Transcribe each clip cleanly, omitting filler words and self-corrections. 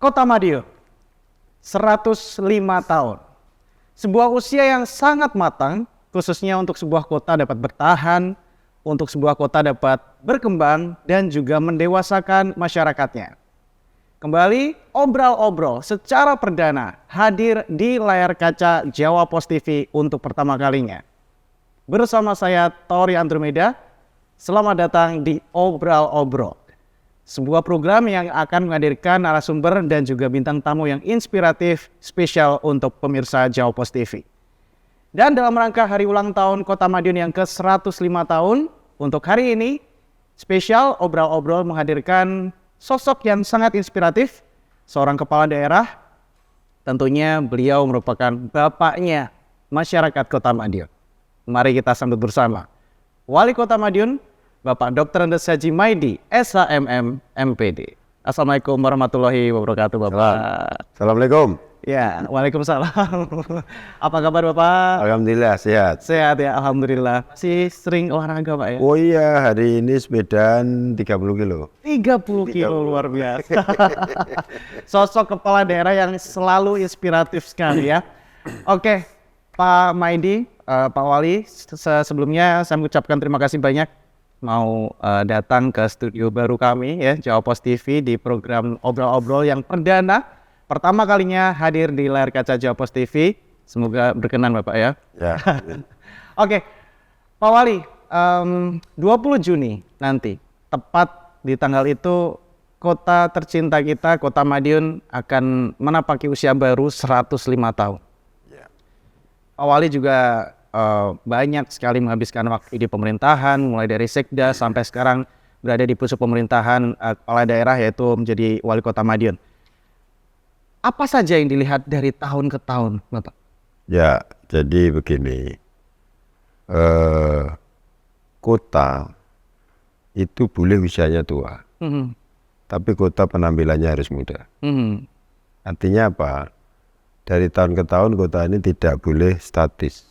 Kota Madiun, 105 tahun. Sebuah usia yang sangat matang, khususnya untuk sebuah kota dapat bertahan, untuk sebuah kota dapat berkembang, dan juga mendewasakan masyarakatnya. Kembali, obrol-obrol secara perdana hadir di layar kaca Jawa Pos TV untuk pertama kalinya. Bersama saya, Tori Andromeda, selamat datang di Obrol-Obrol. Sebuah program yang akan menghadirkan narasumber dan juga bintang tamu yang inspiratif spesial untuk pemirsa Jawa Pos TV. Dan dalam rangka hari ulang tahun Kota Madiun yang ke-105 tahun, untuk hari ini spesial Obrol-Obrol menghadirkan sosok yang sangat inspiratif, seorang kepala daerah. Tentunya beliau merupakan bapaknya masyarakat Kota Madiun. Mari kita sambut bersama Wali Kota Madiun, Bapak Dr. Andes Haji Maidi, SHMM, MPD. Assalamualaikum warahmatullahi wabarakatuh, Bapak. Assalamualaikum. Ya, waalaikumsalam. Apa kabar, Bapak? Alhamdulillah sehat. Sehat ya, alhamdulillah. Masih sering olahraga, Pak ya? Oh iya, hari ini sepedaan 30 kilo. 30 kilo, luar biasa. Sosok kepala daerah yang selalu inspiratif sekali ya. Oke, Pak Maidi, Pak Wali, sebelumnya saya mengucapkan terima kasih banyak mau datang ke studio baru kami ya, Jawa Pos TV di program Obrol-Obrol yang perdana pertama kalinya hadir di layar kaca Jawa Pos TV. Semoga berkenan Bapak ya. Ya. Oke, Pak Wali, 20 Juni nanti, tepat di tanggal itu, kota tercinta kita, Kota Madiun akan menapaki usia baru 105 tahun. Ya. Pak Wali juga banyak sekali menghabiskan waktu di pemerintahan, mulai dari Sekda sampai sekarang berada di pusat pemerintahan kepala daerah, yaitu menjadi Wali Kota Madiun. Apa saja yang dilihat dari tahun ke tahun, Bapak? Ya, jadi begini. Kota itu boleh usianya tua, tapi kota penampilannya harus muda. Artinya apa? Dari tahun ke tahun kota ini tidak boleh statis,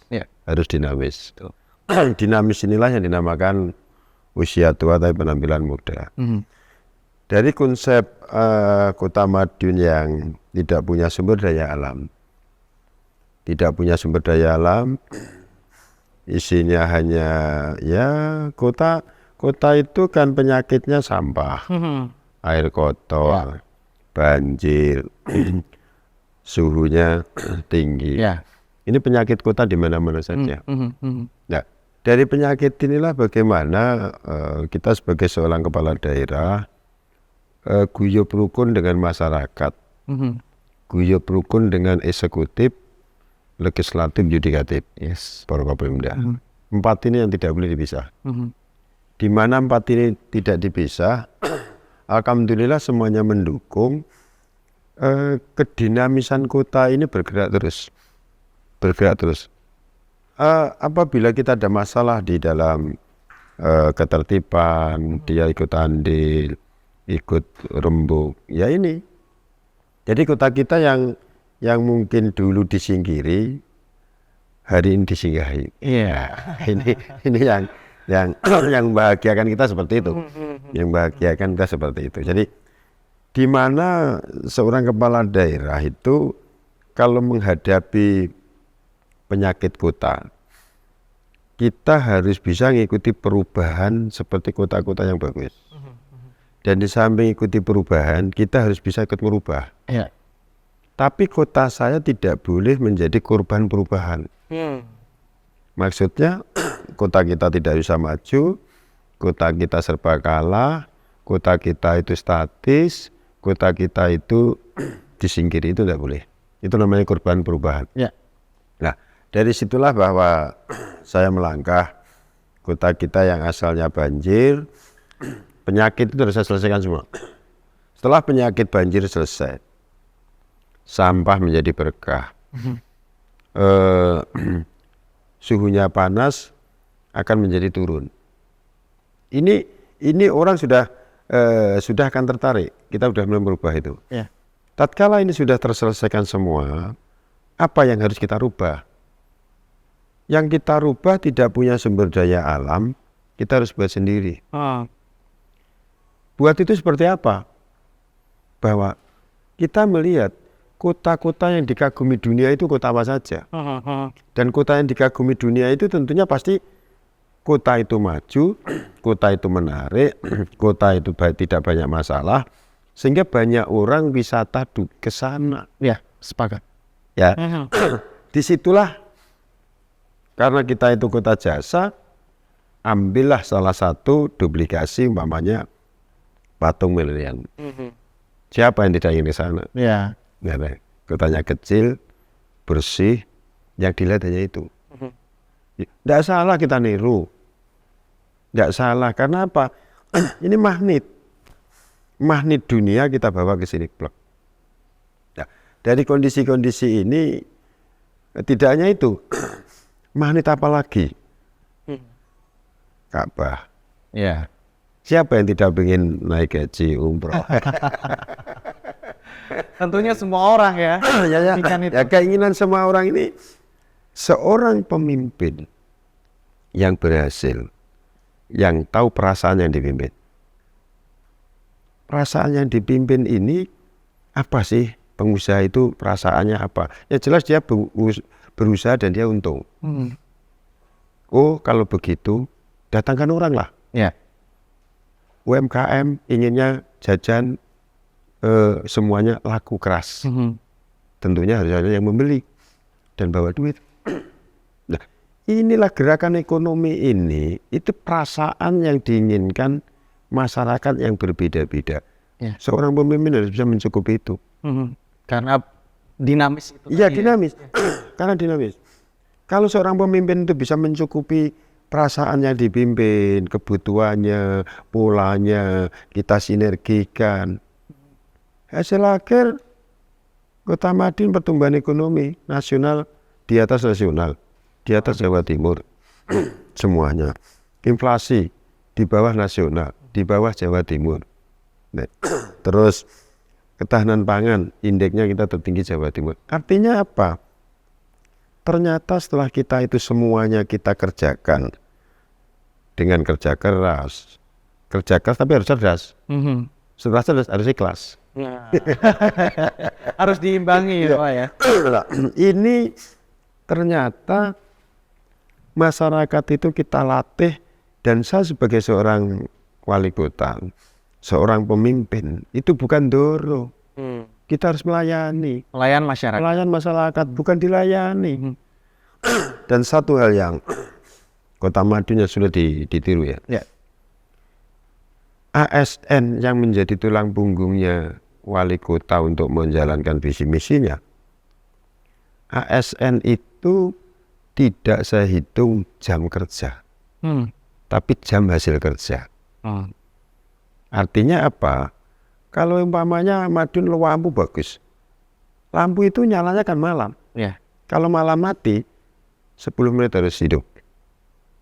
harus dinamis. Dinamis inilah yang dinamakan usia tua tapi penampilan muda. Dari konsep Kota Madiun yang tidak punya sumber daya alam, isinya hanya ya kota itu kan penyakitnya sampah, air kotor, banjir, suhunya tinggi. Ini penyakit kota di mana-mana saja. Nah, dari penyakit inilah bagaimana kita sebagai seorang kepala daerah guyup rukun dengan masyarakat, guyup rukun dengan eksekutif, legislatif, yudikatif, Forkopimda. Empat ini yang tidak boleh dipisah. Di mana empat ini tidak dipisah, alhamdulillah semuanya mendukung kedinamisan kota ini bergerak terus. Apabila kita ada masalah di dalam ketertiban, dia ikut andil, ikut rembuk, ya ini. Jadi kota kita yang mungkin dulu disingkiri, hari ini disinggahi. Ini yang membahagiakan kita seperti itu. Yang membahagiakan kita seperti itu. Jadi di mana seorang kepala daerah itu kalau menghadapi penyakit kota, kita harus bisa mengikuti perubahan seperti kota-kota yang bagus. Dan di samping ikuti perubahan, kita harus bisa ikut merubah. Tapi kota saya tidak boleh menjadi korban perubahan. Maksudnya kota kita tidak bisa maju, kota kita serba kalah, kota kita itu statis, kota kita itu disingkiri, itu tidak boleh. Itu namanya korban perubahan. Nah, dari situlah bahwa saya melangkah kota kita yang asalnya banjir, penyakit itu harus saya selesaikan semua. Setelah penyakit banjir selesai, sampah menjadi berkah, suhunya panas akan menjadi turun. Ini orang sudah akan tertarik. Kita sudah mulai merubah itu. Tatkala ini sudah terselesaikan semua, apa yang harus kita rubah? Yang kita rubah tidak punya sumber daya alam, kita harus buat sendiri. Buat itu seperti apa? Bahwa kita melihat kota-kota yang dikagumi dunia itu kota apa saja. Dan kota yang dikagumi dunia itu tentunya pasti kota itu maju, kota itu menarik, kota itu tidak banyak masalah, sehingga banyak orang wisata ke sana. Ya, sepakat. Ya, disitulah karena kita itu kota jasa, ambillah salah satu duplikasi umpamanya patung Milenium. Siapa yang tidak ingin ke sana? Ya. Nah, kotanya kecil, bersih, yang dilihat hanya itu. Tidak salah kita niru, tidak salah. Karena apa? Ini magnet dunia kita bawa ke sini. Nah, dari kondisi-kondisi ini, tidak hanya itu, magnet apa lagi? Ka'bah. Ya. Siapa yang tidak ingin naik haji umroh? Tentunya semua orang ya. Ya, keinginan semua orang ini, seorang pemimpin yang berhasil, yang tahu perasaan yang dipimpin. Perasaan yang dipimpin ini apa sih? Pengusaha itu perasaannya apa? Ya jelas dia berusaha dan dia untung. Oh kalau begitu datangkan orang lah. Ya. UMKM inginnya jajan semuanya laku keras. Tentunya harus ada yang membeli dan bawa duit. Nah, inilah gerakan ekonomi ini, itu perasaan yang diinginkan masyarakat yang berbeda-beda. Ya. Seorang pemimpin harus bisa mencukupi itu. Karena dinamis itu. Iya, dinamis. Karena dinamis. Kalau seorang pemimpin itu bisa mencukupi perasaan yang dipimpin, kebutuhannya, polanya, kita sinergikan. Hasil akhir Kota Madiun pertumbuhan ekonomi nasional di atas nasional, di atas Jawa Timur, semuanya. Inflasi di bawah nasional, di bawah Jawa Timur. Nah, terus ketahanan pangan, indeksnya kita tertinggi Jawa Timur. Artinya apa? Ternyata setelah kita itu semuanya kita kerjakan dengan kerja keras tapi harus cerdas. Setelah cerdas harus ikhlas. Harus diimbangi ya Pak ya. Ini ternyata masyarakat itu kita latih, dan saya sebagai seorang wali kota, seorang pemimpin, itu bukan doro. Kita harus melayani. Melayan masyarakat, bukan dilayani. Dan satu hal yang Kota Madiun sudah ditiru ya. ASN yang menjadi tulang punggungnya wali kota untuk menjalankan visi misinya. ASN itu tidak saya hitung jam kerja, tapi jam hasil kerja. Artinya apa? Kalau umpamanya Madiun lampu bagus, lampu itu nyalanya kan malam. Ya. Kalau malam mati, 10 menit harus hidup.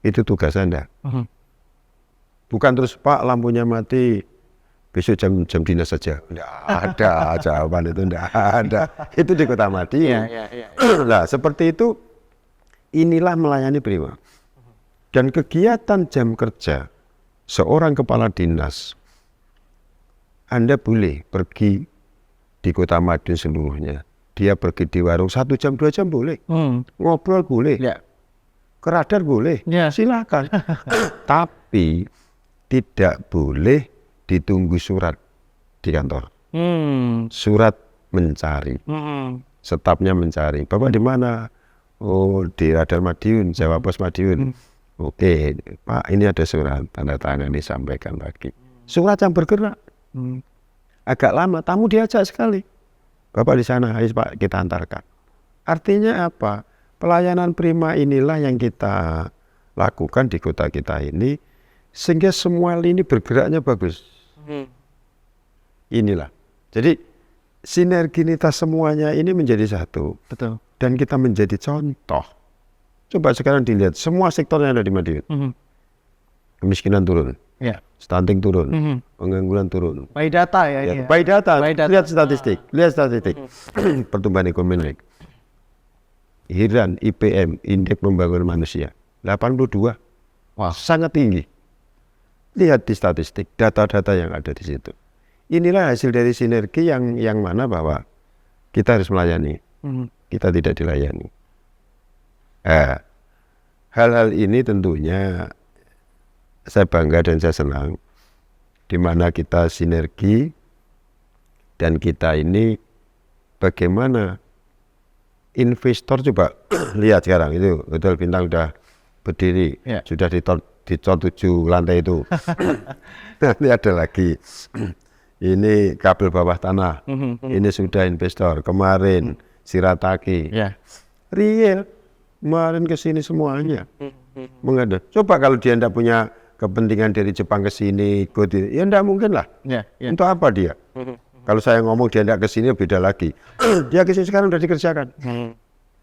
Itu tugas Anda. Bukan terus Pak lampunya mati, besok jam dinas saja. Tidak ada jawaban itu, tidak ada. Itu di Kota Madiun. Nah seperti itu, inilah melayani prima. Dan kegiatan jam kerja seorang kepala dinas, Anda boleh pergi di Kota Madiun seluruhnya. Dia pergi di warung 1 jam 2 jam boleh, ngobrol boleh, ke radar boleh, silakan. Tapi tidak boleh ditunggu surat di kantor. Surat mencari, stafnya mencari. Bapak di mana? Oh di Radar Madiun, Jawa Pos Madiun. Oke Pak, ini ada surat, tanda tangan disampaikan lagi. Surat yang bergerak. Agak lama, tamu diajak sekali. Bapak di sana, ayo Pak kita antarkan. Artinya apa? Pelayanan prima inilah yang kita lakukan di kota kita ini, sehingga semua lini bergeraknya bagus. Inilah. Jadi sinerginitas semuanya ini menjadi satu. Betul. Dan kita menjadi contoh. Coba sekarang dilihat semua sektor yang ada di Madiun. Kemiskinan turun. Stunting turun. Pengangguran turun. By data ya. By data. Lihat statistik. Pertumbuhan ekonomi naik. IHRAN, IPM, Indeks Pembangunan Manusia 82. Sangat tinggi. Lihat di statistik, data-data yang ada di situ. inilah hasil dari sinergi yang mana bahwa kita harus melayani, kita tidak dilayani. Hal-hal ini tentunya saya bangga dan saya senang, di mana kita sinergi dan kita ini bagaimana investor. Coba lihat sekarang itu Hotel Bintang sudah berdiri, sudah dicor 7 lantai itu. Nanti ada lagi. Ini kabel bawah tanah, ini sudah investor. Kemarin Shirataki, real, kemarin ke sini semuanya menghadap. Coba kalau dia tidak punya kepentingan dari Jepang ke sini, ikut, ya tidak mungkin lah. Untuk apa dia? Kalau saya ngomong dia tidak ke sini beda lagi. Dia ke sini sekarang sudah dikerjakan.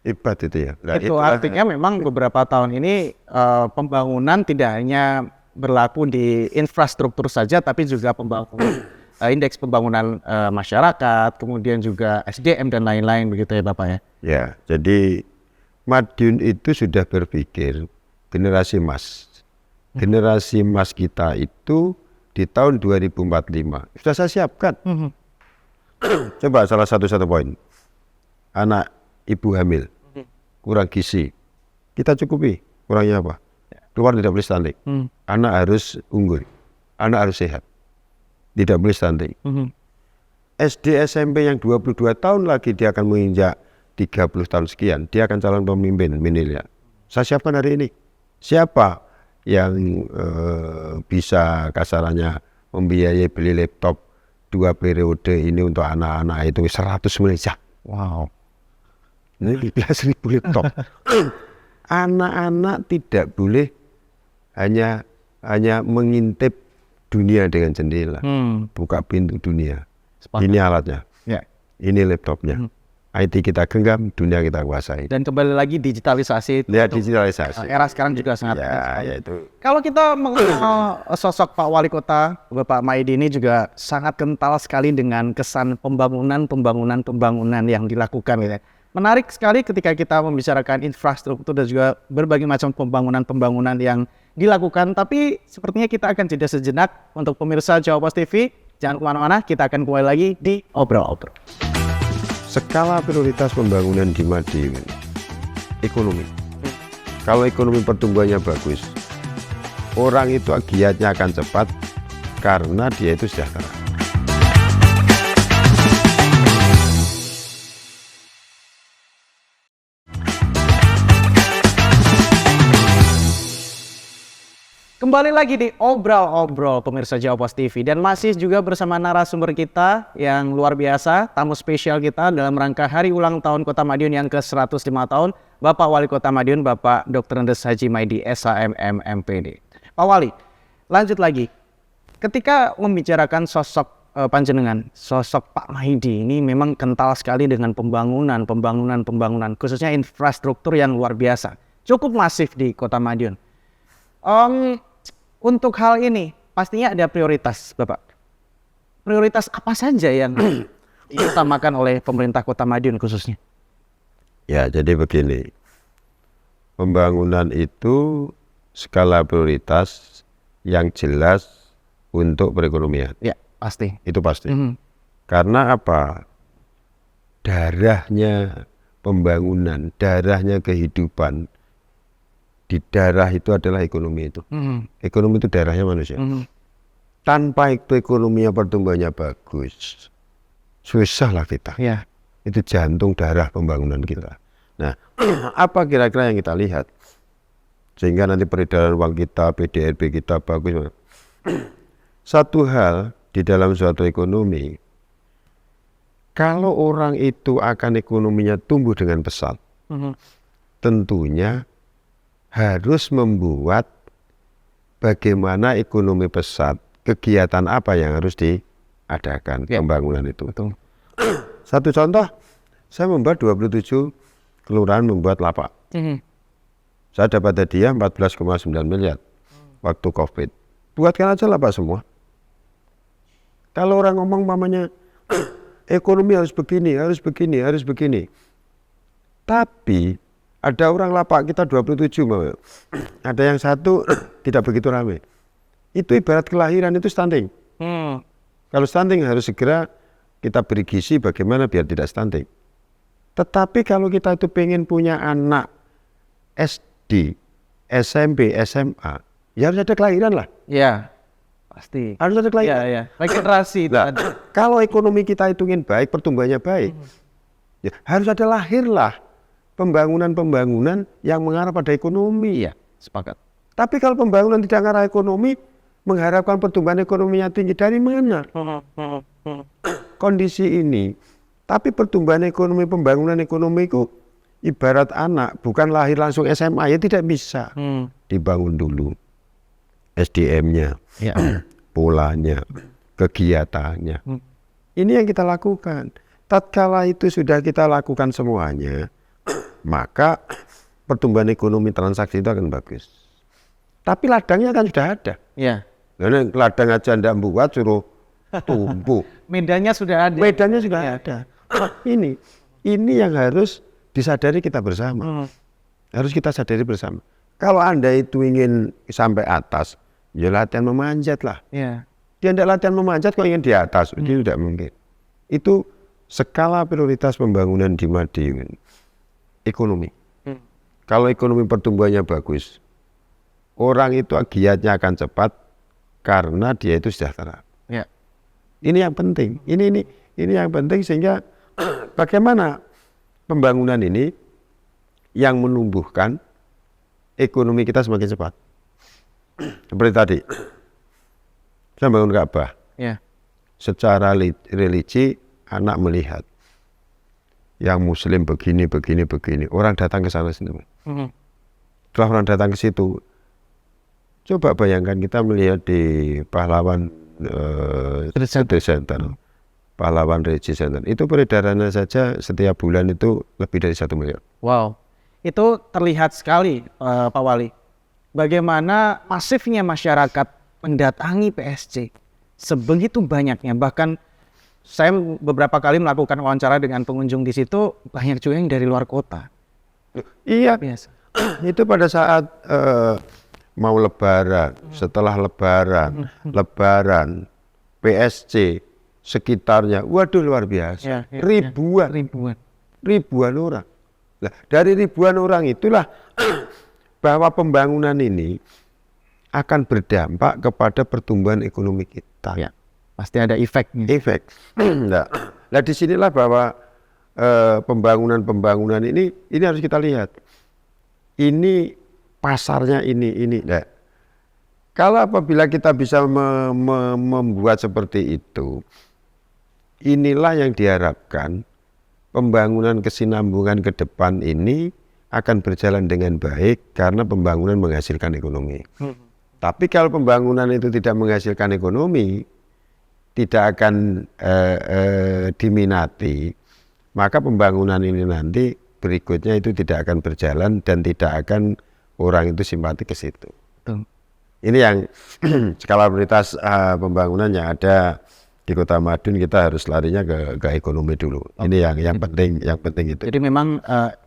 Hebat itu ya. Nah, itu artinya memang beberapa tahun ini pembangunan tidak hanya berlaku di infrastruktur saja, tapi juga pembangunan indeks pembangunan masyarakat, kemudian juga SDM dan lain-lain begitu ya Bapak ya. Ya, jadi Madiun itu sudah berpikir generasi emas. Generasi emas kita itu di tahun 2045 sudah saya siapkan. Coba salah satu poin. Anak ibu hamil, kurang gizi, kita cukupi. Kurangnya apa? Keluar tidak boleh stunting. Anak harus unggul, anak harus sehat, tidak boleh stunting. SD SMP yang 22 tahun lagi dia akan menginjak 30 tahun sekian, dia akan calon pemimpin milenial. Saya siapkan hari ini. Siapa yang bisa kasarannya membiayai beli laptop 2 periode ini untuk anak-anak itu 100 miliar. Wow. Ini 15.000 laptop. Anak-anak tidak boleh hanya mengintip dunia dengan jendela, buka pintu dunia. Ini alatnya, ini laptopnya. IT kita genggam, dunia kita kuasai. Dan kembali lagi digitalisasi. Ya, digitalisasi. Era sekarang juga sangat. Ya itu. Kalau kita mengenal sosok Pak Wali Kota Bapak Maidi ini juga sangat kental sekali dengan kesan pembangunan yang dilakukan gitu ya. Menarik sekali ketika kita membicarakan infrastruktur dan juga berbagai macam pembangunan yang dilakukan. Tapi sepertinya kita akan jeda sejenak untuk pemirsa Jawa Pos TV. Jangan kemana-mana, kita akan kembali lagi di Obrol-Obrol. Skala prioritas pembangunan di Madiun, ekonomi. Kalau ekonomi pertumbuhannya bagus, orang itu giatnya akan cepat karena dia itu sejahtera. Kembali lagi di Obrol-Obrol pemirsa Jawa Pos TV, dan masih juga bersama narasumber kita yang luar biasa, tamu spesial kita dalam rangka hari ulang tahun Kota Madiun yang ke-105 tahun, Bapak Wali Kota Madiun, Bapak Dr. Andes Haji Maidi SHM MPD. Pak Wali, lanjut lagi. Ketika membicarakan sosok panjenengan, sosok Pak Maidi ini memang kental sekali dengan pembangunan, khususnya infrastruktur yang luar biasa, cukup masif di Kota Madiun. Untuk hal ini pastinya ada prioritas, Bapak. Prioritas apa saja yang diutamakan oleh pemerintah Kota Madiun khususnya? Ya, jadi begini. Pembangunan itu skala prioritas yang jelas untuk perekonomian. Ya, pasti. Itu pasti. Karena apa? Darahnya pembangunan, darahnya kehidupan. Di darah itu adalah ekonomi itu. Ekonomi itu darahnya manusia. Tanpa itu ekonominya pertumbuhannya bagus, susah lah kita. Itu jantung darah pembangunan kita. Nah, apa kira-kira yang kita lihat sehingga nanti peredaran uang kita, PDRB kita bagus. Satu hal di dalam suatu ekonomi, kalau orang itu akan ekonominya tumbuh dengan pesat, tentunya harus membuat bagaimana ekonomi pesat, kegiatan apa yang harus diadakan pembangunan itu. Betul. Satu contoh, saya membuat 27 kelurahan membuat lapak. Saya dapat hadiah 14,9 miliar waktu COVID. Buatkan aja lapak semua. Kalau orang ngomong mamanya ekonomi harus begini, harus begini, harus begini. Tapi ada orang lapak kita 27, ada yang satu tidak begitu ramai. Itu ibarat kelahiran itu stunting. Kalau stunting harus segera kita beri gizi bagaimana biar tidak stunting. Tetapi kalau kita itu pengen punya anak SD, SMP, SMA, ya harus ada kelahiran lah. Ya, pasti. Harus ada kelahiran. Ya. Regenerasi itu Nah, ada. kalau ekonomi kita hitungin baik, pertumbuhannya baik, ya, harus ada lahirlah pembangunan-pembangunan yang mengarah pada ekonomi. Iya, sepakat. Tapi kalau pembangunan tidak mengarah ekonomi, mengharapkan pertumbuhan ekonominya tinggi dari mana? Kondisi ini. Tapi pertumbuhan ekonomi, pembangunan ekonomi itu ibarat anak, bukan lahir langsung SMA, ya tidak bisa. Dibangun dulu SDM-nya, Ya. polanya, kegiatannya. Ini yang kita lakukan. Tatkala itu sudah kita lakukan semuanya, maka pertumbuhan ekonomi transaksi itu akan bagus. Tapi ladangnya kan sudah ada. Ya. Karena ladang aja ndak buat suruh tumbuh. Medannya sudah ada. Medannya sudah ada. Ini yang harus disadari kita bersama. Harus kita sadari bersama. Kalau Anda itu ingin sampai atas, ya latihan memanjat lah. Ya. Dia tidak latihan memanjat kok ingin di atas, itu tidak mungkin. Itu skala prioritas pembangunan di Madiun. Ekonomi. Kalau ekonomi pertumbuhannya bagus, orang itu giatnya akan cepat karena dia itu sejahtera. Ya. Ini yang penting. Ini yang penting sehingga bagaimana pembangunan ini yang menumbuhkan ekonomi kita semakin cepat. Seperti tadi, saya bangun Ka'bah. Ya. Secara religi anak melihat yang Muslim begini. Orang datang ke sana sendiri. Setelah orang datang ke situ, coba bayangkan kita melihat di Pahlawan Trade Center, Pahlawan Regi Center. Itu peredarannya saja setiap bulan itu lebih dari 1 miliar. Wow, itu terlihat sekali Pak Wali. Bagaimana masifnya masyarakat mendatangi PSC. Sebegitu banyaknya, bahkan saya beberapa kali melakukan wawancara dengan pengunjung di situ, banyak juga yang dari luar kota. Iya, Biasa. itu pada saat mau Lebaran, setelah Lebaran, PSC sekitarnya, waduh luar biasa, ribuan orang. Nah, dari ribuan orang itulah bahwa pembangunan ini akan berdampak kepada pertumbuhan ekonomi kita. Ya, pasti ada efeknya. Efek. Nah, disinilah bahwa pembangunan ini harus kita lihat. Ini pasarnya ini. Nah, kalau apabila kita bisa membuat seperti itu, inilah yang diharapkan pembangunan kesinambungan ke depan ini akan berjalan dengan baik karena pembangunan menghasilkan ekonomi. Tapi kalau pembangunan itu tidak menghasilkan ekonomi, tidak akan diminati, maka pembangunan ini nanti berikutnya itu tidak akan berjalan dan tidak akan orang itu simpati ke situ. Ini yang skala prioritas pembangunan yang ada di Kota Madiun, kita harus larinya ke ekonomi dulu. Ini yang penting itu. Jadi memang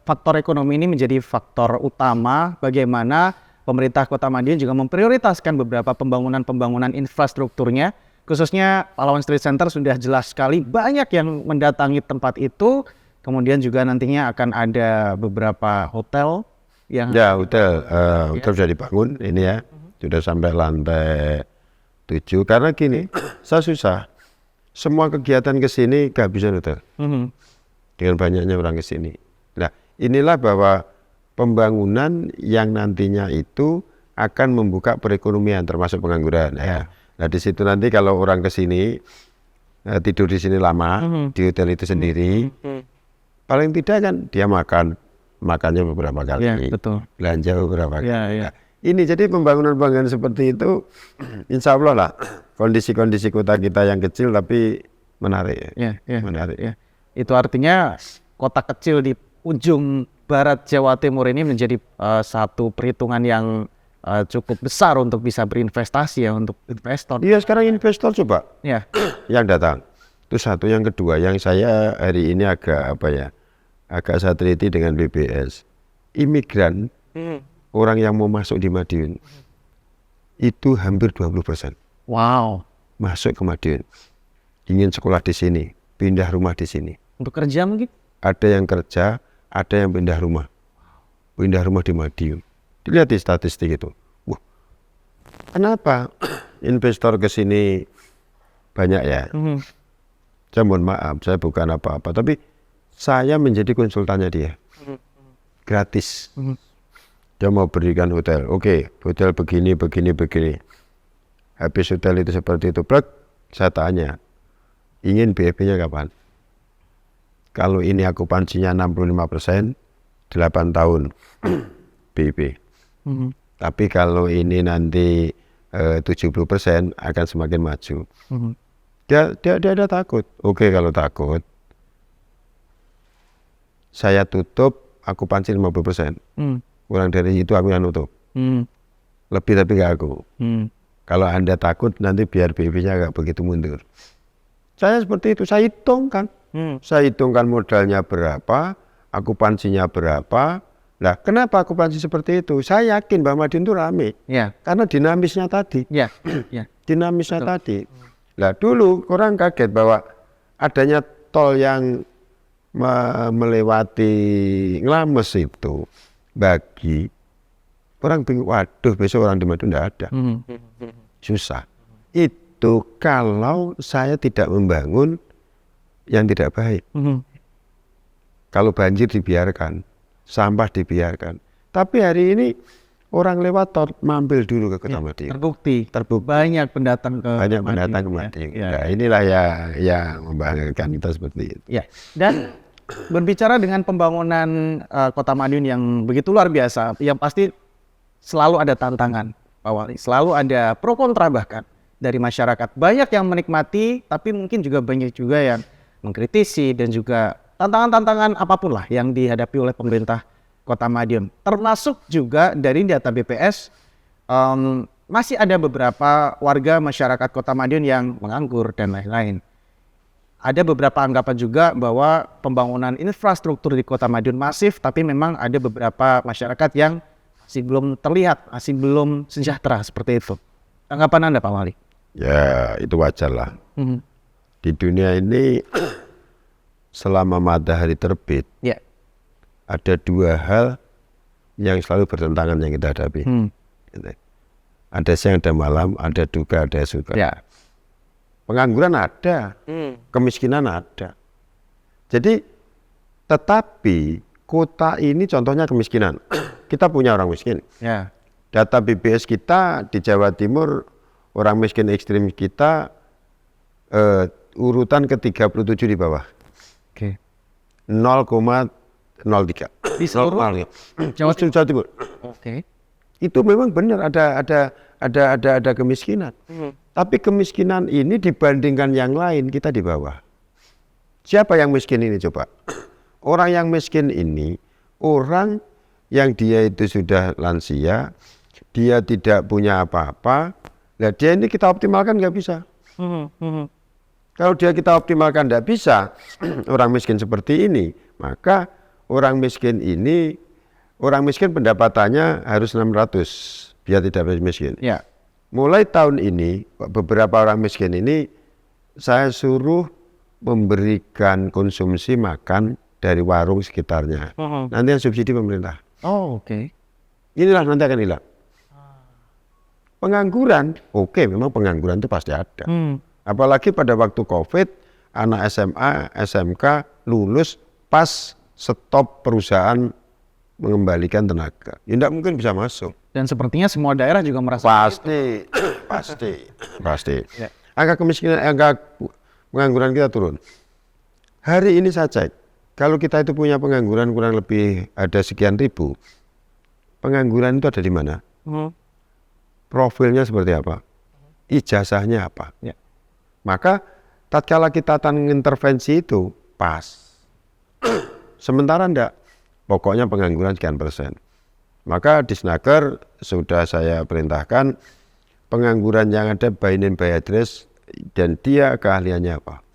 faktor ekonomi ini menjadi faktor utama bagaimana pemerintah Kota Madiun juga memprioritaskan beberapa pembangunan infrastrukturnya, khususnya Pahlawan Street Center sudah jelas sekali banyak yang mendatangi tempat itu. Kemudian juga nantinya akan ada beberapa hotel yang hotel sudah dibangun ini ya, sudah sampai lantai 7. Karena gini, saya susah. Semua kegiatan ke sini kehabisan hotel. Dengan banyaknya orang ke sini. Nah, inilah bahwa pembangunan yang nantinya itu akan membuka perekonomian termasuk pengangguran. Ya. Nah, di situ nanti kalau orang ke sini tidur di sini lama di hotel itu sendiri, paling tidak kan dia makannya beberapa kali, betul. Belanja beberapa kali. Nah, ini jadi pembangunan seperti itu, insya Allah lah kondisi kota kita yang kecil tapi menarik. Menarik. Itu artinya kota kecil di ujung barat Jawa Timur ini menjadi satu perhitungan yang cukup besar untuk bisa berinvestasi ya untuk investor. Iya, sekarang investor coba yang datang. Itu satu. Yang kedua yang saya hari ini agak saya teliti dengan BPS. Imigran, orang yang mau masuk di Madiun itu hampir 20%. Wow. Masuk ke Madiun. ingin sekolah di sini, pindah rumah di sini. Untuk kerja mungkin? Ada yang kerja, ada yang pindah rumah di Madiun. Dilihat di statistik itu. Wah, kenapa investor ke sini banyak ya? Saya mohon maaf, saya bukan apa-apa, tapi saya menjadi konsultannya dia. Gratis. Dia mau berikan hotel. Oke, hotel begini. Habis hotel itu seperti itu, plek, saya tanya, ingin BEP-nya kapan? Kalau ini akupansinya 65%, 8 tahun BEP. Tapi kalau ini nanti 70% akan semakin maju. Dia ada takut. Oke, kalau takut, saya tutup akupansi 50%. Kurang dari itu aku yang nutup. Lebih tapi nggak aku. Kalau Anda takut nanti biar BEP-nya nggak begitu mundur. Saya seperti itu, saya hitungkan. Saya hitungkan modalnya berapa, akupansinya berapa. Nah, kenapa akupansi seperti itu? Saya yakin bahwa Madiun itu rame. Karena dinamisnya tadi. Dinamisnya tadi. Nah, dulu orang kaget bahwa adanya tol yang melewati Nglames itu bagi orang bingung, waduh besok orang di Madiun tidak ada. Susah. Itu kalau saya tidak membangun yang tidak baik. Kalau banjir dibiarkan, sampah dibiarkan. Tapi hari ini orang lewat tol mampir dulu ke Kota Madiun. Terbukti. Banyak pendatang ke Madiun. Nah, inilah yang membanggakan kita seperti itu. Dan berbicara dengan pembangunan Kota Madiun yang begitu luar biasa, yang pasti selalu ada tantangan, Pak Wali. Selalu ada pro kontra bahkan dari masyarakat. Banyak yang menikmati, tapi mungkin juga banyak juga yang mengkritisi dan juga tantangan-tantangan apapun lah yang dihadapi oleh pemerintah Kota Madiun. Termasuk juga dari data BPS, masih ada beberapa warga masyarakat Kota Madiun yang menganggur dan lain-lain. Ada beberapa anggapan juga bahwa pembangunan infrastruktur di Kota Madiun masif, tapi memang ada beberapa masyarakat yang masih belum terlihat, masih belum sejahtera seperti itu. Tanggapan Anda, Pak Wali? Ya, itu wajar lah. Di dunia ini selama matahari terbit, ada dua hal yang selalu bertentangan yang kita hadapi. Ada siang, ada malam, ada duka, ada suka. Pengangguran ada, kemiskinan ada. Jadi, tetapi kota ini contohnya kemiskinan. Kita punya orang miskin. Data BPS kita di Jawa Timur, orang miskin ekstrim kita urutan ke-37 di bawah. 0,03. Di seluruh Jawa Timur. Itu memang benar ada kemiskinan. Tapi kemiskinan ini dibandingkan yang lain kita di bawah. Siapa yang miskin ini coba? Orang yang miskin ini orang yang dia itu sudah lansia, dia tidak punya apa-apa. Nah, dia ini kita optimalkan nggak bisa. Kalau dia kita optimalkan nggak bisa, orang miskin seperti ini, maka orang miskin pendapatannya harus 600 biar tidak miskin. Mulai tahun ini, beberapa orang miskin ini saya suruh memberikan konsumsi makan dari warung sekitarnya. Nanti yang subsidi pemerintah. Inilah nanti akan hilang. Pengangguran, memang pengangguran itu pasti ada. Apalagi pada waktu COVID, anak SMA, SMK lulus pas stop perusahaan mengembalikan tenaga. Ya tidak mungkin bisa masuk. Dan sepertinya semua daerah juga merasa pasti. Angka kemiskinan, angka pengangguran kita turun. Hari ini saya cek, kalau kita itu punya pengangguran kurang lebih ada sekian ribu, pengangguran itu ada di mana? Profilnya seperti apa? Ijazahnya apa? Maka tatkala kita intervensi itu pas. Sementara enggak, pokoknya pengangguran sekian persen. Maka di Snaker sudah saya perintahkan pengangguran yang ada by name by address dan dia keahliannya apa.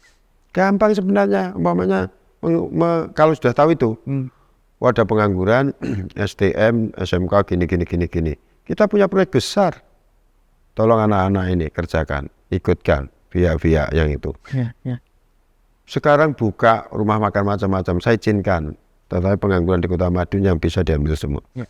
Gampang sebenarnya, umpamanya kalau sudah tahu itu, ada pengangguran STM, SMK gini. Kita punya proyek besar, tolong anak-anak ini kerjakan, ikutkan, pihak-pihak yang itu. Ya. Sekarang buka rumah makan macam-macam, saya izinkan. Tetapi pengangguran di Kota Madiun yang bisa diambil semua. Ya.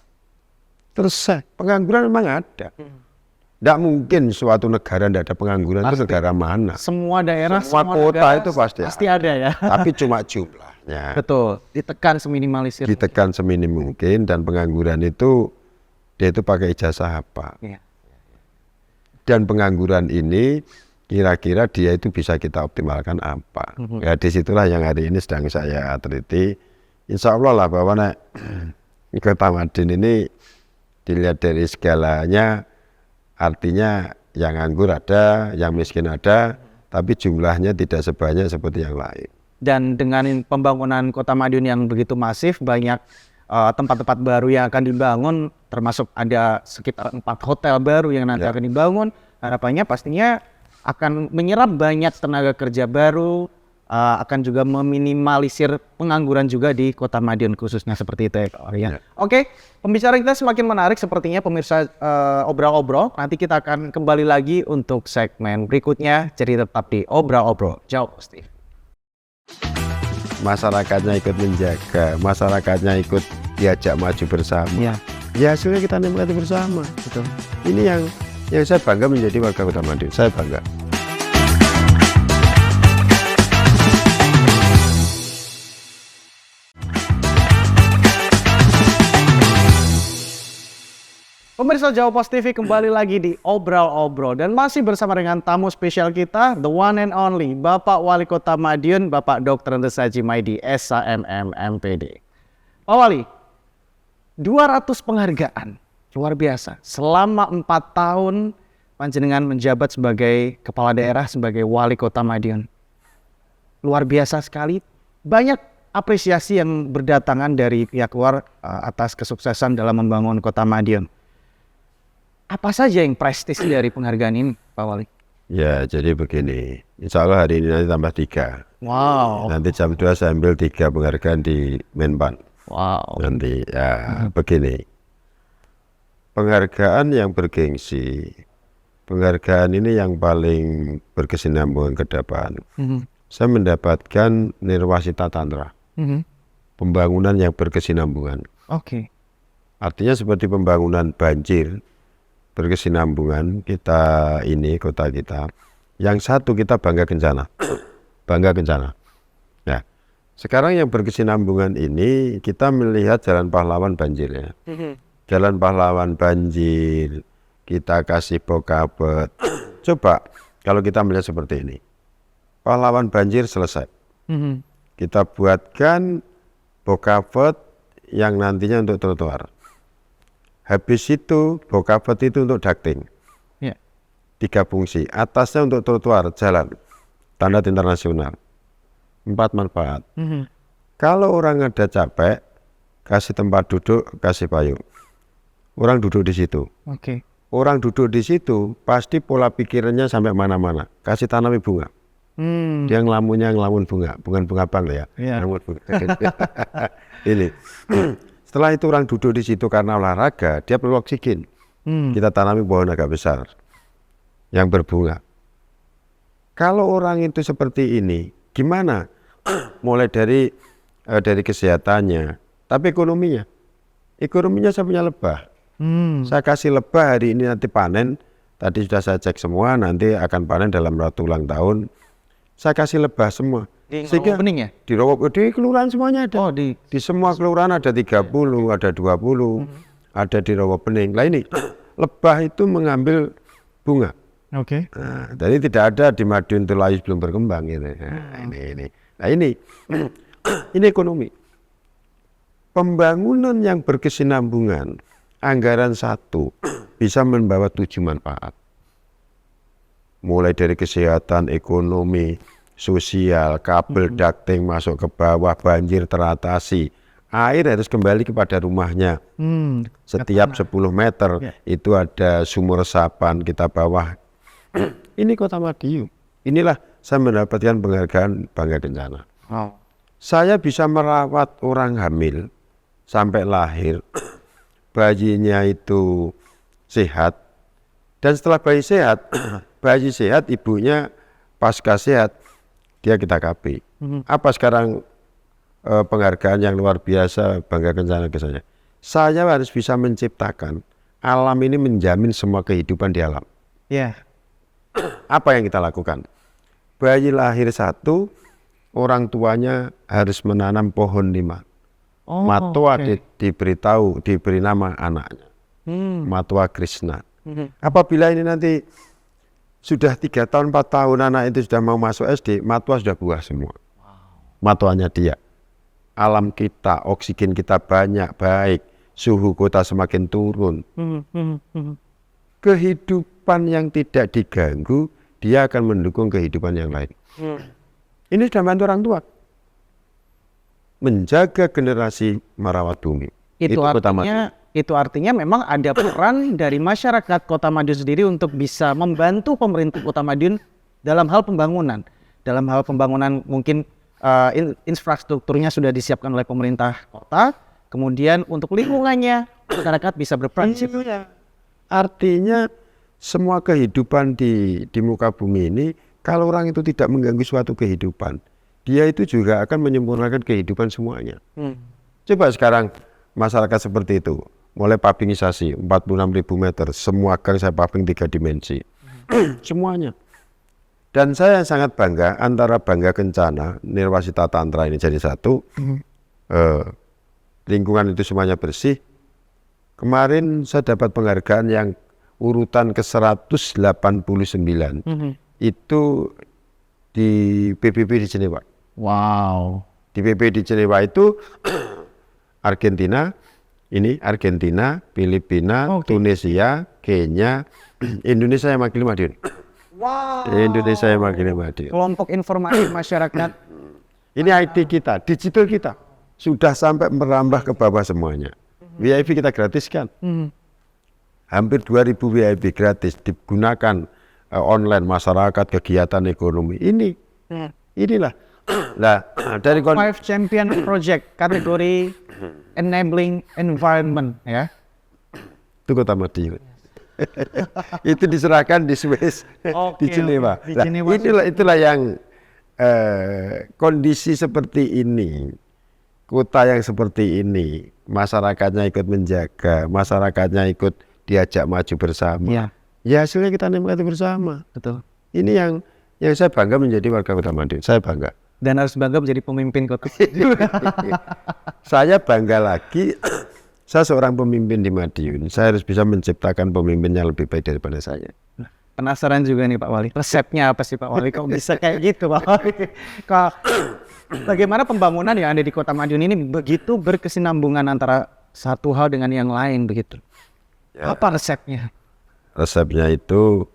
Selesai. Pengangguran memang ada. Tidak mungkin suatu negara tidak ada pengangguran. Itu negara mana? Semua daerah, Semua kota negara itu pasti ada ya. Tapi cuma jumlahnya. Betul, ditekan seminimalisir. Ditekan seminim mungkin, dan pengangguran itu dia itu pakai ijazah apa. Ya. Dan pengangguran ini kira-kira dia itu bisa kita optimalkan apa. Ya disitulah yang hari ini sedang saya teliti. Insya Allah lah bahwa Kota Madiun ini dilihat dari segalanya, artinya yang nganggur ada, yang miskin ada, tapi jumlahnya tidak sebanyak seperti yang lain. Dan dengan pembangunan Kota Madiun yang begitu masif, banyak tempat-tempat baru yang akan dibangun, termasuk ada sekitar 4 hotel baru yang nanti akan dibangun. Harapannya pastinya akan menyerap banyak tenaga kerja baru, akan juga meminimalisir pengangguran juga di Kota Madiun khususnya seperti itu ya Pak Wali. Oke, pembicaraan kita semakin menarik sepertinya pemirsa Obrol-Obrol. Nanti kita akan kembali lagi untuk segmen berikutnya. Jadi tetap di Obrol-Obrol. Jauh pasti. Masyarakatnya ikut menjaga, masyarakatnya ikut diajak maju bersama. Ya hasilnya kita nikmati bersama. Betul. Ini yang saya bangga menjadi warga Kota Madiun. Saya bangga. Pemirsa Jawa Pos TV kembali lagi di Obrol-Obrol dan masih bersama dengan tamu spesial kita, the one and only Bapak Wali Kota Madiun, Bapak Dr. Andes Haji Maidi, SHMM MPD. Pak Wali, 200 penghargaan, luar biasa. Selama 4 tahun panjenengan menjabat sebagai kepala daerah, sebagai Wali Kota Madiun. Luar biasa sekali, banyak apresiasi yang berdatangan dari pihak luar atas kesuksesan dalam membangun Kota Madiun. Apa saja yang prestis dari penghargaan ini, Pak Wali? Ya, jadi begini. Insya Allah hari ini nanti tambah 3. Wow. Nanti jam 2 saya ambil 3 penghargaan di Menpan. Wow. Nanti ya begini. Penghargaan yang bergengsi, penghargaan ini yang paling berkesinambungan ke depan. Saya mendapatkan Nirwasita Tantra. Pembangunan yang berkesinambungan. Oke. Artinya seperti pembangunan banjir, berkesinambungan kita ini, kota kita. Yang satu kita bangga kencana. Bangga kencana. Nah, sekarang yang berkesinambungan ini kita melihat Jalan Pahlawan banjir ya. Jalan Pahlawan banjir, kita kasih bokabet. Coba kalau kita melihat seperti ini. Pahlawan banjir selesai. Kita buatkan bokabet yang nantinya untuk trotoar. Habis itu bokabet itu untuk ducting. 3 fungsi. Atasnya untuk trotoar, jalan, standar internasional. 4 manfaat. Kalau orang ada capek, kasih tempat duduk, kasih payung. Orang duduk di situ. Orang duduk di situ, pasti pola pikirannya sampai mana-mana. Kasih tanami bunga. Dia ngelamun bunga, bukan bunga bang ya. Ngelamun bunga. Ini. Setelah itu orang duduk di situ karena olahraga, dia perlu oksigen. Kita tanami pohon agak besar yang berbunga. Kalau orang itu seperti ini, gimana? Mulai dari kesehatannya, tapi ekonominya. Ekonominya saya punya lebah. Saya kasih lebah hari ini nanti panen. Tadi sudah saya cek semua, nanti akan panen dalam waktu ulang tahun. Saya kasih lebah semua. Di Rawopening ya? Di Rawopening, di kelurahan semuanya ada. Di semua kelurahan ada 30, ada 20, ada di Rawopening. Lah ini, lebah itu mengambil bunga. Nah, jadi tidak ada di Madiun Tulayu belum berkembang gitu. Nah, ini ekonomi. Pembangunan yang berkesinambungan, anggaran 1 bisa membawa 7 manfaat. Mulai dari kesehatan, ekonomi, sosial, kabel ducting masuk ke bawah, banjir teratasi, air harus kembali kepada rumahnya. Setiap 10 meter itu ada sumur resapan kita bawah. Ini Kota Madiun. Inilah saya mendapatkan penghargaan Bangga Kencana. Saya bisa merawat orang hamil sampai lahir, bayinya itu sehat, dan setelah bayi sehat, ibunya pasca sehat dia kita KP. Apa sekarang penghargaan yang luar biasa Bangga Kencana ke saya? Saya harus bisa menciptakan alam ini menjamin semua kehidupan di alam. Ya. Apa yang kita lakukan? Bayi lahir 1, orang tuanya harus menanam pohon 5. Matwa diberi nama anaknya. Matwa Krishna. Apabila ini nanti sudah 3 tahun, 4 tahun anak itu sudah mau masuk SD, matwa sudah buah semua. Matwanya dia. Alam kita, oksigen kita banyak, baik. Suhu kota semakin turun. Kehidupan yang tidak diganggu, dia akan mendukung kehidupan yang lain. Ini sudah bantu orang tua. Menjaga generasi merawat bumi. Itu artinya memang ada peran dari masyarakat Kota Madiun sendiri untuk bisa membantu pemerintah Kota Madiun dalam hal pembangunan. Dalam hal pembangunan mungkin infrastrukturnya sudah disiapkan oleh pemerintah kota. Kemudian untuk lingkungannya masyarakat bisa berperan. Artinya semua kehidupan di muka bumi ini, kalau orang itu tidak mengganggu suatu kehidupan, dia itu juga akan menyempurnakan kehidupan semuanya. Coba sekarang masyarakat seperti itu, mulai pabingisasi 46.000 meter, semua gang saya pabing 3 dimensi, semuanya. Dan saya sangat bangga antara Bangga Kencana, Nirwasita Tantra ini jadi satu, lingkungan itu semuanya bersih. Kemarin saya dapat penghargaan yang urutan ke-189, itu di PBB di Jenewa. Wow. Di PBB di Jenewa itu Argentina, Filipina, Tunisia, Kenya, Indonesia yang wakili Madiun. Wow. Indonesia yang wakili Madiun. Kelompok informasi masyarakat. Ini IT kita, digital kita sudah sampai merambah ke bawah semuanya. VIP kita gratiskan. Hampir 2.000 VIP gratis digunakan online masyarakat, kegiatan ekonomi. Inilah. Nah, dari 5 Champion Project kategori Enabling Environment ya. Itu Kota Madiun. Itu diserahkan di Swiss, di Jenewa. Di Jenewa. Itulah yang kondisi seperti ini, kota yang seperti ini, masyarakatnya ikut menjaga, masyarakatnya ikut diajak maju bersama. Ya hasilnya kita nikmati bersama. Betul. Ini yang saya bangga menjadi warga Kota Madiun. Saya bangga. Dan harus bangga menjadi pemimpin kota. Saya bangga lagi. Saya seorang pemimpin di Madiun. Saya harus bisa menciptakan pemimpin yang lebih baik daripada saya. Penasaran juga nih Pak Wali. Resepnya apa sih Pak Wali? Kok bisa kayak gitu Pak Wali? Bagaimana pembangunan yang ada di Kota Madiun ini begitu berkesinambungan antara satu hal dengan yang lain begitu? Ya. Apa resepnya? Resepnya itu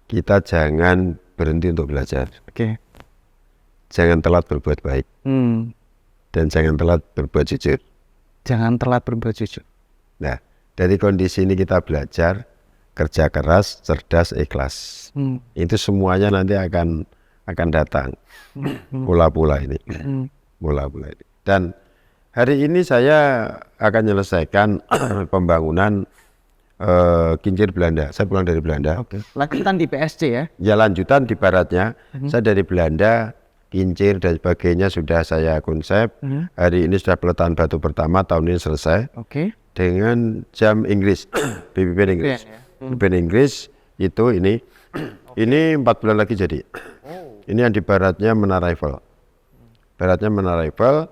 kita jangan berhenti untuk belajar. Oke. Jangan telat berbuat baik. Dan jangan telat berbuat jujur. Jangan telat berbuat jujur. Nah, dari kondisi ini kita belajar kerja keras, cerdas, ikhlas. Itu semuanya nanti akan datang. Pola-pola ini. Pola-pola ini. Dan hari ini saya akan menyelesaikan pembangunan Kincir Belanda. Saya pulang dari Belanda. Lanjutan di PSC ya? Ya lanjutan di baratnya. Saya dari Belanda, Kincir dan sebagainya sudah saya konsep. Hari ini sudah peletakan batu pertama, tahun ini selesai. Dengan jam Inggris, BPPN Inggris. BPPN Inggris itu ini 4 bulan lagi jadi. Ini yang di baratnya Menara Eiffel. Baratnya Menara Eiffel.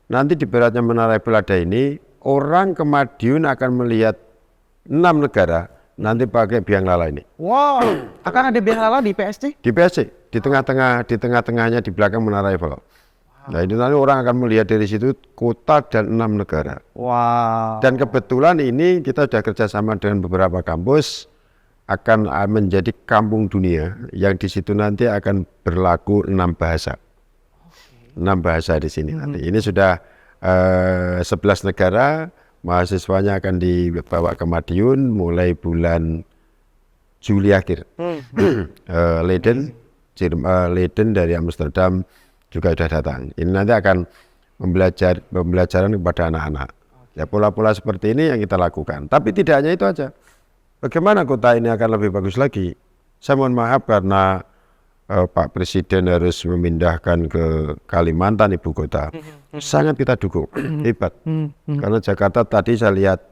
Nanti di baratnya Menara Eiffel ada ini, orang ke Madiun akan melihat 6 negara nanti pakai biang lala ini. Wow, akan ada biang lala di PSC? Di PSC, di tengah-tengahnya di belakang Menara Eiffel. Nah ini nanti orang akan melihat dari situ kota dan 6 negara. Wow. Dan kebetulan ini kita sudah kerjasama dengan beberapa kampus, akan menjadi kampung dunia yang di situ nanti akan berlaku 6 bahasa. 6 bahasa di sini nanti. Ini sudah 11 negara. Mahasiswanya akan dibawa ke Madiun mulai bulan Juli akhir. Leiden dari Amsterdam juga sudah datang. Ini nanti akan pembelajaran kepada anak-anak. Ya pola-pola seperti ini yang kita lakukan. Tapi tidak hanya itu aja. Bagaimana kota ini akan lebih bagus lagi? Saya mohon maaf karena Pak Presiden harus memindahkan ke Kalimantan ibu kota, sangat kita dukung, hebat. Karena Jakarta tadi saya lihat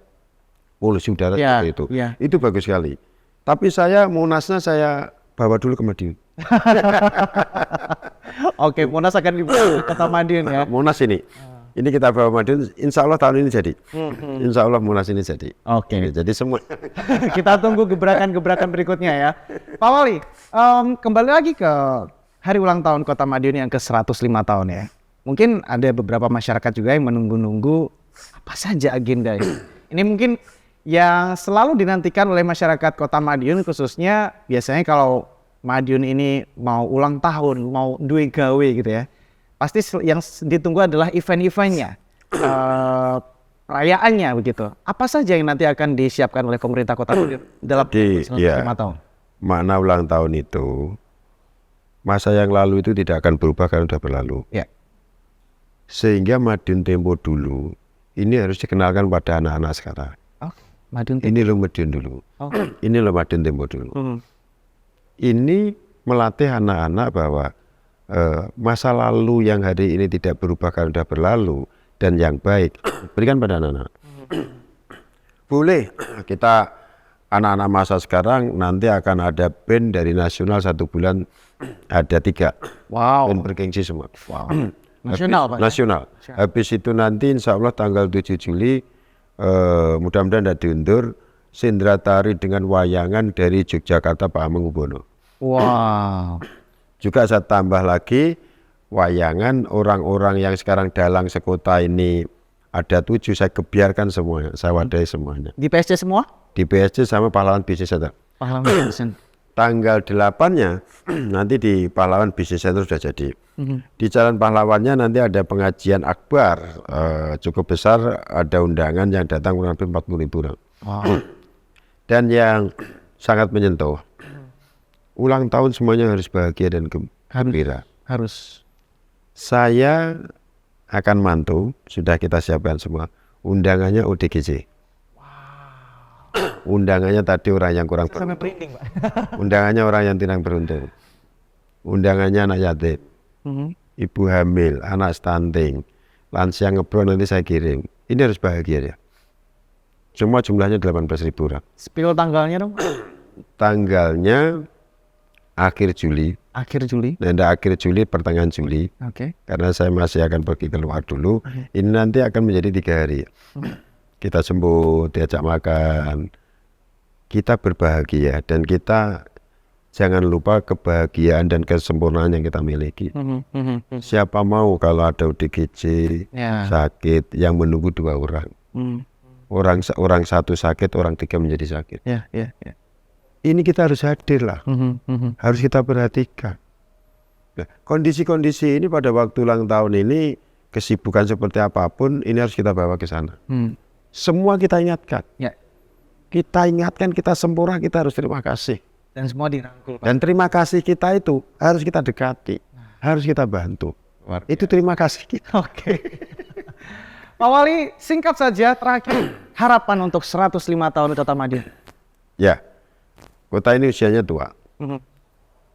polusi udara Ya, seperti itu, ya. itu bagus sekali. Tapi saya Monasnya saya bawa dulu ke Madiun. Oke, Monas akan dibawa ke Kota Madiun ya. Monas ini kita bawa Madiun, insya Allah tahun ini jadi. Insya Allah Monas ini jadi. Oke. Jadi semua. Kita tunggu gebrakan-gebrakan berikutnya ya. Pak Wali, kembali lagi ke hari ulang tahun Kota Madiun yang ke-105 tahun ya. Mungkin ada beberapa masyarakat juga yang menunggu-nunggu apa saja agenda ini. Ini mungkin yang selalu dinantikan oleh masyarakat Kota Madiun, khususnya biasanya kalau Madiun ini mau ulang tahun, mau duwe gawe gitu ya. Pasti yang ditunggu adalah event-eventnya, perayaannya begitu. Apa saja yang nanti akan disiapkan oleh pemerintah Kota Madiun dalam 105 tahun? Makna ulang tahun itu, masa yang lalu itu tidak akan berubah karena sudah berlalu. Ya. Sehingga Madiun Tempo dulu, ini harus dikenalkan pada anak-anak sekarang. Oh, Madiun Tempo. Ini loh Madiun dulu. Oh. Ini loh Madiun Tempo dulu. Ini melatih anak-anak bahwa masa lalu yang hari ini tidak berubah karena sudah berlalu dan yang baik berikan pada anak-anak. Boleh kita anak-anak masa sekarang nanti akan ada band dari nasional 1 bulan ada 3 Wow. band bergengsi semua. Wow. Nasional Pak? Nasional. Habis itu nanti insya Allah tanggal 7 Juli mudah-mudahan tidak diundur, Sendra Tari dengan wayangan dari Yogyakarta Pak Hamengkubuwono. Wow. Juga saya tambah lagi wayangan orang-orang yang sekarang dalang sekota ini ada 7, saya kebiarkan semuanya, saya wadai semuanya. Di PSC semua? Di PSC sama Pahlawan Business Center. Pahlawan. Tanggal 8-nya nanti di Pahlawan Business Center sudah jadi. Di Jalan Pahlawannya nanti ada pengajian akbar cukup besar, ada undangan yang datang kurang lebih 40.000 orang. Wow. Dan yang sangat menyentuh, ulang tahun semuanya harus bahagia dan gembira. Harus. Saya akan mantu, sudah kita siapkan semua. Undangannya ODGJ. Undangannya tadi orang yang kurang Sampai beruntung. printing Pak. Undangannya orang yang tidak beruntung. Undangannya anak yatim, ibu hamil, anak stunting, lansia ngebro nanti saya kirim. Ini harus bahagia ya. Semua jumlahnya 18.000 orang. Spill tanggalnya dong. Tanggalnya akhir Juli. Akhir Juli. Nanti akhir Juli, pertengahan Juli. Oke. Karena saya masih akan pergi keluar dulu. Ini nanti akan menjadi 3 hari. Kita sembut, diajak makan. Kita berbahagia dan kita jangan lupa kebahagiaan dan kesempurnaan yang kita miliki. Siapa mau kalau ada ODGJ Ya. sakit yang menunggu 2 orang. Orang satu sakit, orang 3 menjadi sakit. Ya. Ini kita harus hadir lah. Harus kita perhatikan. Nah, kondisi-kondisi ini pada waktu ulang tahun ini, kesibukan seperti apapun, ini harus kita bawa ke sana. Semua kita ingatkan. Ya. Kita ingatkan, kita sempurna, kita harus terima kasih. Dan semua dirangkul Pak. Dan terima kasih kita itu harus kita dekati, harus kita bantu. Itu terima kasih kita. Oke. Pak Wali, singkat saja terakhir harapan untuk 105 tahun Kota Madiun. Ya, kota ini usianya tua.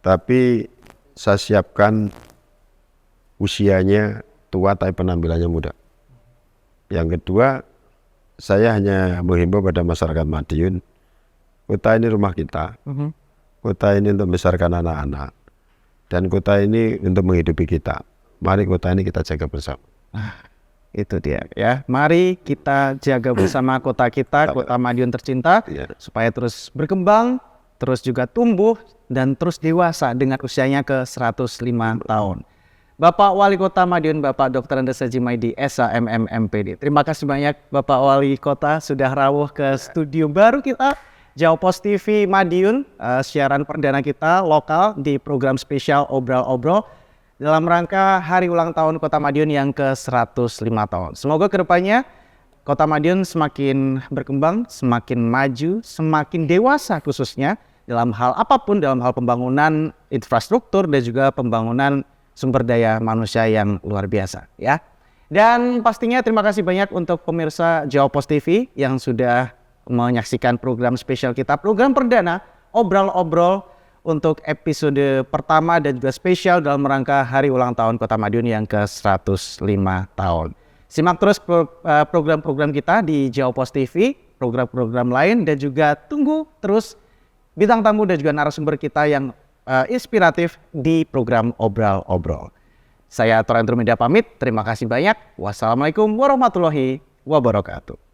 Tapi saya siapkan usianya tua tapi penampilannya muda. Yang kedua, saya hanya menghimbau pada masyarakat Madiun, kota ini rumah kita, kota ini untuk membesarkan anak-anak, dan kota ini untuk menghidupi kita. Mari kota ini kita jaga bersama. Itu dia ya. Mari kita jaga bersama kota kita, Kota Madiun tercinta, supaya terus berkembang, terus juga tumbuh, dan terus dewasa dengan usianya ke 105 tahun. Bapak Wali Kota Madiun, Bapak Dr. Andes Haji Maidi, SHMM MPD. Terima kasih banyak Bapak Wali Kota sudah rawuh ke studio baru kita, Jawa Pos TV Madiun, siaran perdana kita lokal di program spesial Obrol-Obrol dalam rangka hari ulang tahun Kota Madiun yang ke-105 tahun. Semoga kedepannya Kota Madiun semakin berkembang, semakin maju, semakin dewasa khususnya dalam hal apapun, dalam hal pembangunan infrastruktur dan juga pembangunan sumber daya manusia yang luar biasa ya. Dan pastinya terima kasih banyak untuk pemirsa Jawa Pos TV yang sudah menyaksikan program spesial kita, program perdana Obrol-Obrol untuk episode pertama dan juga spesial dalam rangka hari ulang tahun Kota Madiun yang ke-105 tahun. Simak terus program-program kita di Jawa Pos TV, program-program lain, dan juga tunggu terus bintang tamu dan juga narasumber kita yang inspiratif di program Obrol-Obrol. Saya Tor Andromeda pamit, terima kasih banyak. Wassalamualaikum warahmatullahi wabarakatuh.